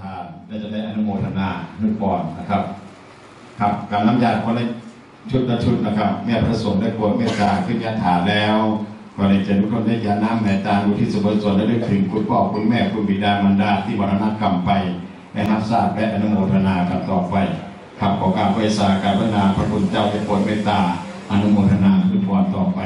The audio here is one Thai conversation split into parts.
ทานและจะได้อนุโมทนานึกก่อนนะครับครับการน้ำยาคนละชุดละชุดนะครับแม่พระสงฆ์ได้โปรดเมตตาขึ้นยาถาแล้วขอให้เจริญทุกคนได้ยาน้ำในตาอุทิศส่วนส่วนและลึกถึงคุณพ่อคุณแม่คุณบิดามารดาที่มรณกรรมไปและรับทราบและอนุโมทนากันต่อไปครับขอการไว้สาการพระนามพระคุณเจ้าได้โปรดเมตตาอนุโมทนาคือพรต่อไป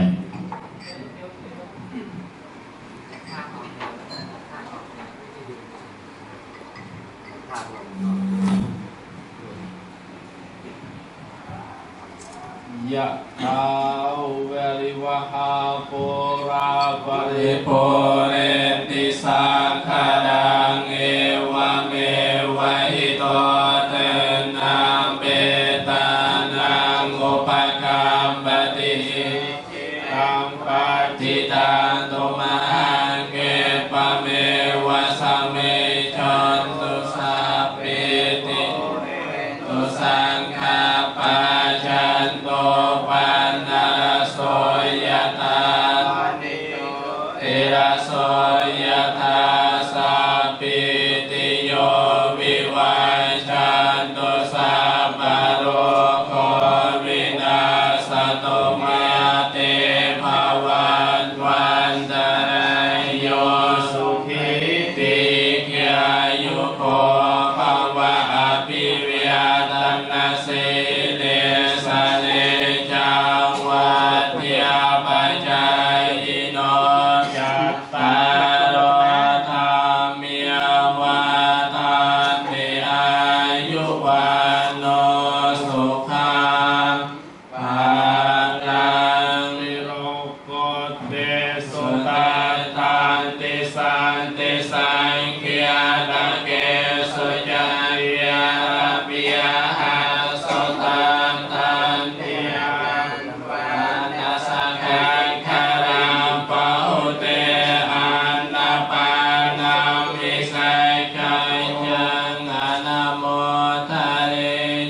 ยะถาวเวริวหาปุราปริปุเรนติสังขดังเอวเมวะอิโตตินังเปตานังอุปกัมปติตังปัจจิตังตุมหังเกปะเมวะสะเมจันตุสัพพิติตุสังฆปัจจันโตปันนาโสยตาติระโสยตาสัพพิติโยวิวัชชันตุสัพพะโรโควินาศตุมาเตภวันวันตรายโยสุขิติยายุโกภวะอภิวาทนาสิเลสเลจังวัฏยาปัจจายโนจัตตารโอธรรมิวัฏันติอายุวันโนสุขังภาลังนิโรโกเตสุตัสสันติสันติสังฆยาตะเกสุจายาปิยาหาสุตันตันติยังวันนาสังฆังคารังปะหุเตอันนาปานามิสัยกัญญังอนะโมทะเร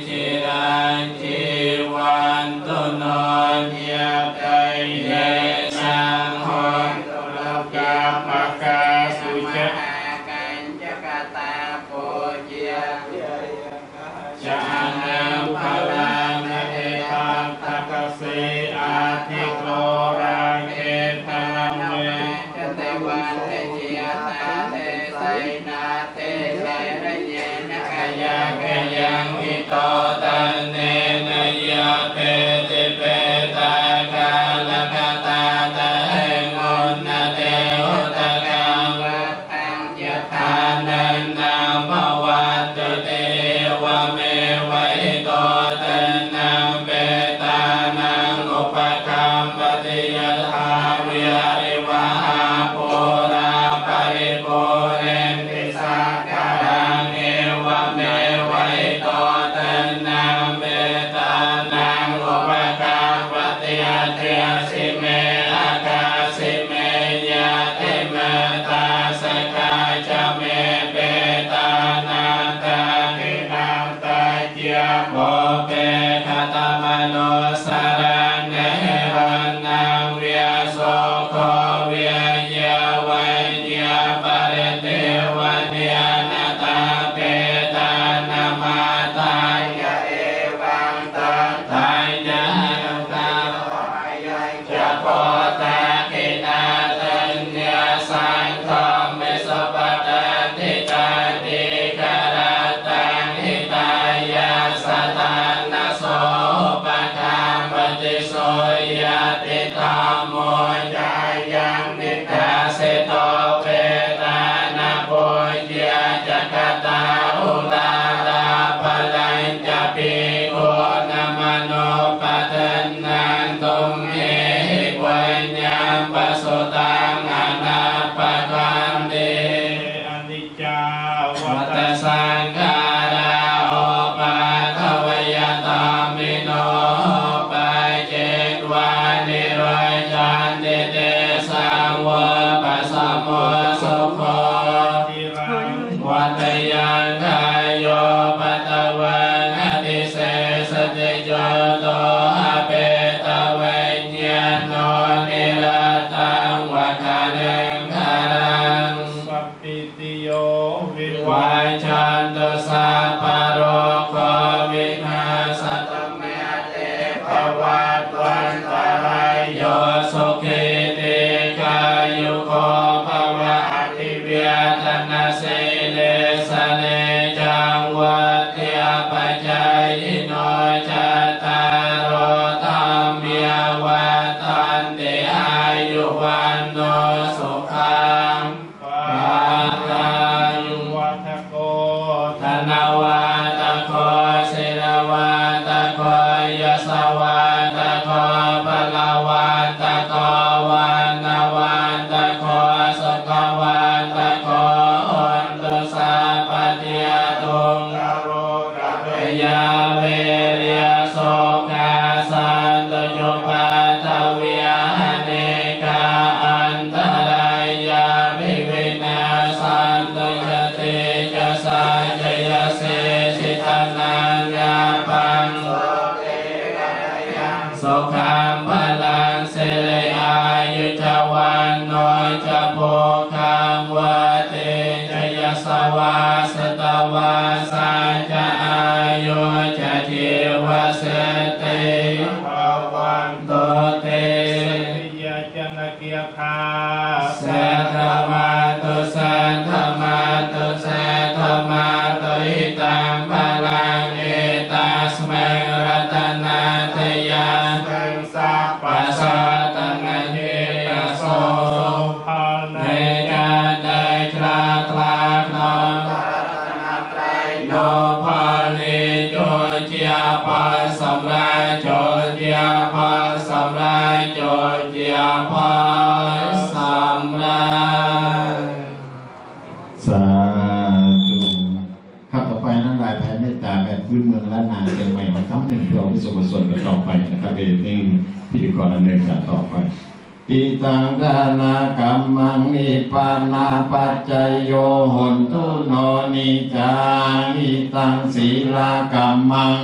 จิรังจิวันตุโนยะไตเยสังโฆตุโลกาปะกาสุจาจานังพลังเอตังตักเสอาทิโกรังเอตังเมจเตวันเตจิยตาเตไสนาเตเสระเยนะกายะกะยังวิโตตันเนนะยะเปติเปตากาลกตาตะเหงุนนะเตหุตกังวัฏตังยะทานันนังภวัตตุเตวะเมวะอิโตตันนังเปตานังอุปกัมปติยถาวิริวหาปุราปริปุเรนติสังขดังเอวะเมวะอิโตตันนังเปตานังอุปกัมปติยเทสิเมอาคาสิเมยะเทเมตาสกาจะเมเปตานันตาคินังตาเจียโมเปคตมโนสารังเนรังนังเวียโสโคเวียเยวัยเยปริเทวันเยนาตาเปตานามาตายะเอวังตังทายะนังตาจะโพตาคินาตัญญาสังฆเมสปะตาทิตาติกะระตังหิตายาสตานะโสปะคัมปติโสยติธัมโมจายังนิกาเสโตเปตานะโพญญาจักตาอุลาลาภลัญจะปิโกนะมโนปะทันนันตุมเหวัญญาปสุตังอนาปะคันเตอนิจจาวัฏสังขาราโอปาทวยตามิโนปะเจตวานิโรจันติเตสังวะปัสสะโมสุโขวัตยังคายโยปัตวังอติเสสติโยโตหะเปตะเวญญาโนนิรัตตังวะคานังคารังสัพพิติโยวิวั จันตุสัพพะโรโควินาศตุเมเตภวัตวันตรายโยสุขิติกายุโกภวะอภิวาทนาสิเลสเนจังวัฏฏัปจายโนจัตตารโอธรรมยาวัฏันติอายุวันโนสุขังภะลังวัฏโกธนวัฏโกศิลวัฏโกยสวัฏโกพลวัฏโกวันวัฏโกสุขวัฏโกอันตุสัพพะเทียตุงกโรกะเวยาเวริยโสกาสันตุโยปัตถเวียเนกาอันตรายาภิวินาสันตุยติจะสัจยเสสิทานังยาปังสุขังพลังเสเลอายุจวันโนจะโภคังวะเตจะยสวาสตวาสัจจะอายุจะทิวเสติภวันโตเตยะจนะเกียคาสัทธมาตุสัทธมาตุสัทธมาตุอิตังพลังเอตัสเมรัตนาเตยะสัพพะสัตนะเนตโสภาเนกาได้คลาคลาโนโนภาลิโจเจียภาสัมราโจเจียภาสัมราโจเจียภาสัมราสาธุครับต่อไปนั้นลายแผ่เมตตาแบบพื้นเมืองล้านนาเชียงใหม่มาคำหนึ่งเพื่อเอาไปส่งกุศลกันต่อไปนะครับเป็นนิ่งพิธีกรดำเนินการต่อไปอิตังทานากรรมังนิพพานาปัจจโยโหนตุโนนิจาอิตังศีลากรรมัง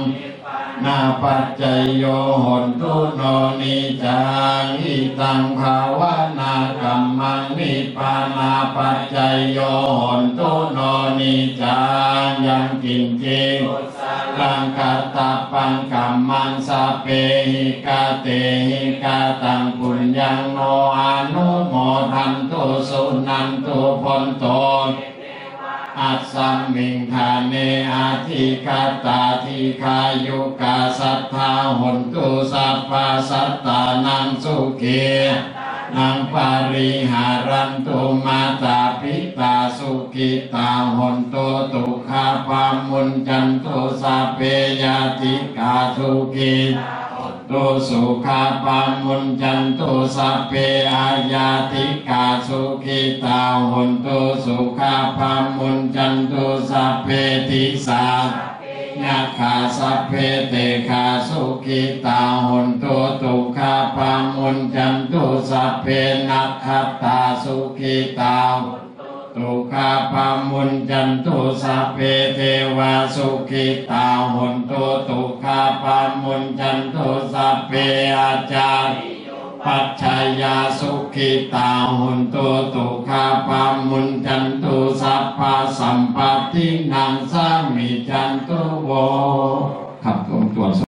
นาปัจจโยโหนตุโนนิจาอิตังภาวนากรรมังนิพพานาปัจจโยโหนตุโนนิจายังกินเจลังกัตตาปังกัมมังสเปหิกาเตหิกาตังปุญญังโนอนุโมทันตุสุนันตุพนโตอัสสัมมิงทาเนอาทิกาตาทิคายุกาสัทธาหนตุสัพพสัตตานังสุขีนังปาริหารันตุมาตาปิตาสุขิตาหนตุตุขาปามุนจันตุสัพเพยติกาสุขิตุสุขาปามุนจันตุสัพเพอายาติกาสุขิตาหนตุสุขาปามุนจันตุสัพเพติสานาคาสัพเพเตคาสุขิตาหนตุตุขาปามุนจันตุสัพเพนัคขัตตาสุขิตาตุขาปามุนจันตุสัพเพเทวาสุขิตาหนตุตุขาปามุนจันตุสัพเพอาจารปัจจายาสุขิตาหุนตุตุขาปามุนจันตุสัพพะสัมปตินังสามิจันตุโวขับตรงตัว